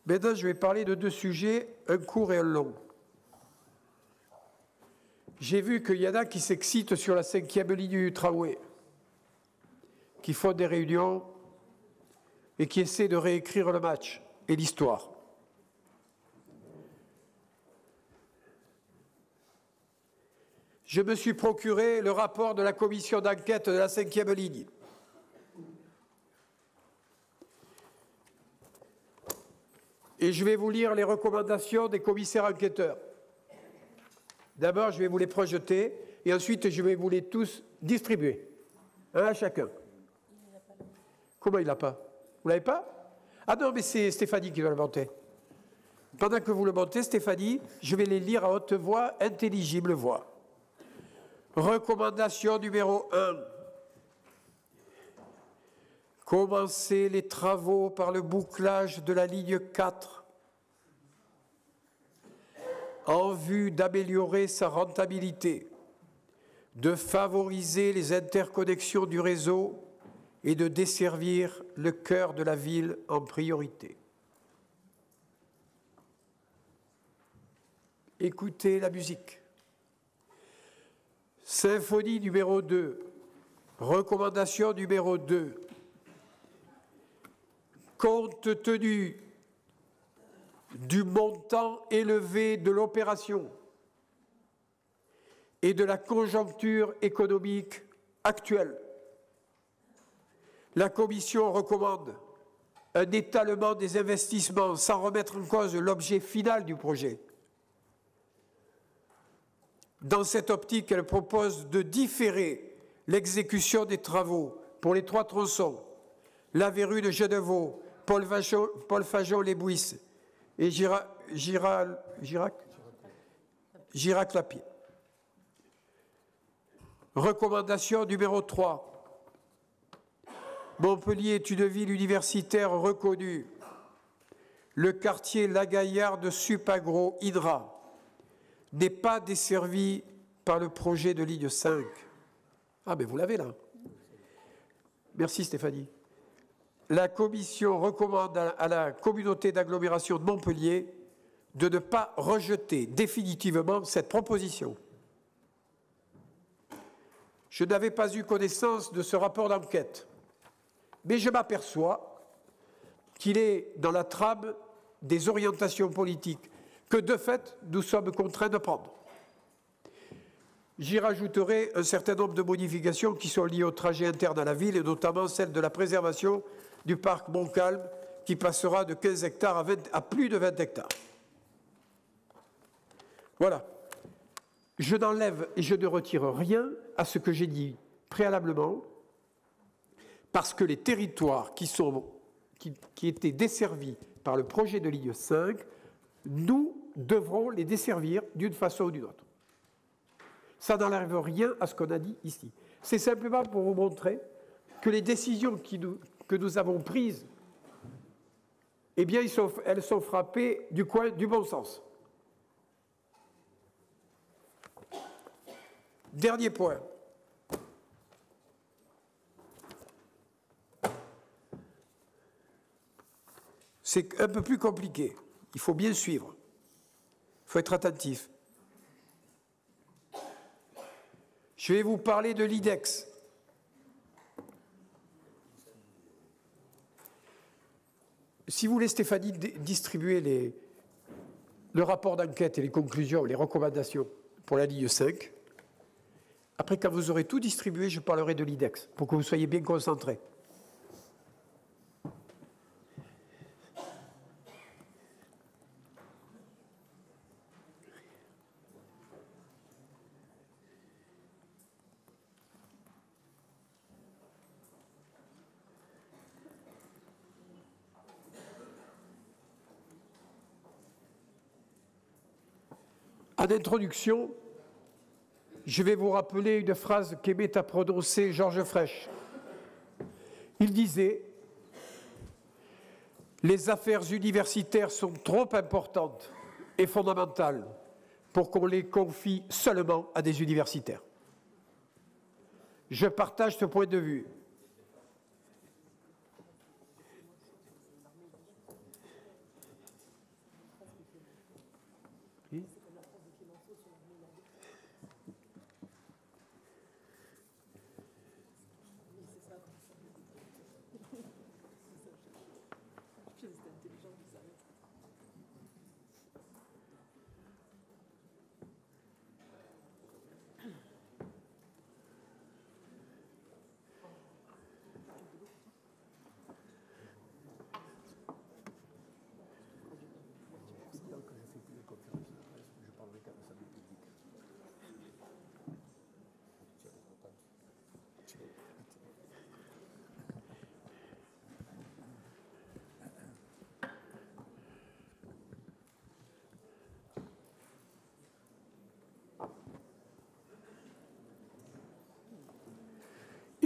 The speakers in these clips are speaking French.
Maintenant, je vais parler de deux sujets, un court et un long. J'ai vu qu'il y en a qui s'excitent sur la 5e ligne du tramway, qui font des réunions et qui essaient de réécrire le match et l'histoire. Je me suis procuré le rapport de la commission d'enquête de la 5e ligne. Et je vais vous lire les recommandations des commissaires enquêteurs. D'abord, je vais vous les projeter et ensuite, je vais vous les tous distribuer. Un à chacun. Comment il l'a pas? Vous l'avez pas? Ah non, mais c'est Stéphanie qui va le monter. Pendant que vous le montez, Stéphanie, je vais les lire à haute voix, intelligible voix. Recommandation numéro 1. Commencer les travaux par le bouclage de la ligne 4 en vue d'améliorer sa rentabilité, de favoriser les interconnexions du réseau et de desservir le cœur de la ville en priorité. Écoutez la musique. Symphonie numéro 2. Recommandation numéro 2. Compte tenu du montant élevé de l'opération et de la conjoncture économique actuelle, la Commission recommande un étalement des investissements sans remettre en cause l'objet final du projet. Dans cette optique, elle propose de différer l'exécution des travaux pour les 3 tronçons, la verrue de Genevoux, Paul Fajon-les-Bouisses et Girac-Lapier. Recommandation numéro 3. Montpellier est une ville universitaire reconnue. Le quartier La Gaillarde Supagro Hydra n'est pas desservi par le projet de ligne 5. Ah, mais vous l'avez là. Merci Stéphanie. La Commission recommande à la communauté d'agglomération de Montpellier de ne pas rejeter définitivement cette proposition. Je n'avais pas eu connaissance de ce rapport d'enquête, mais je m'aperçois qu'il est dans la trame des orientations politiques que, de fait, nous sommes contraints de prendre. J'y rajouterai un certain nombre de modifications qui sont liées au trajet interne à la ville, et notamment celle de la préservation du parc Montcalm, qui passera de 15 hectares à plus de 20 hectares. Voilà. Je n'enlève et je ne retire rien à ce que j'ai dit préalablement, parce que les territoires qui étaient desservis par le projet de ligne 5, nous devrons les desservir d'une façon ou d'une autre. Ça n'enlève rien à ce qu'on a dit ici. C'est simplement pour vous montrer que les décisions que nous avons prises, eh bien, elles sont frappées du coin du bon sens. Dernier point. C'est un peu plus compliqué. Il faut bien suivre. Il faut être attentif. Je vais vous parler de l'IDEX. Si vous voulez, Stéphanie, distribuer le rapport d'enquête et les conclusions, les recommandations pour la ligne 5. Après, quand vous aurez tout distribué, je parlerai de l'IDEX, pour que vous soyez bien concentrés. En introduction, je vais vous rappeler une phrase qu'aimait à prononcer Georges Frêche. Il disait « Les affaires universitaires sont trop importantes et fondamentales pour qu'on les confie seulement à des universitaires. » Je partage ce point de vue.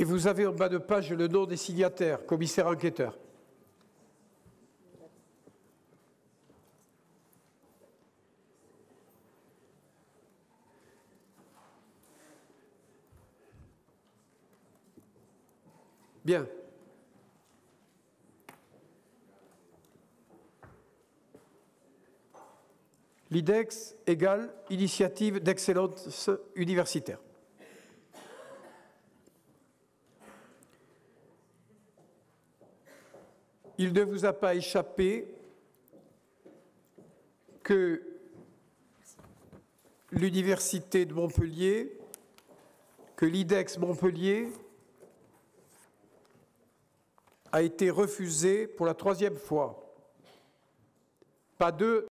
Et vous avez en bas de page le nom des signataires, commissaire enquêteur. Bien. L'IDEX égale Initiative d'excellence universitaire. Il ne vous a pas échappé que l'Université de Montpellier, que l'IDEX Montpellier a été refusé pour la 3e fois. Pas 2,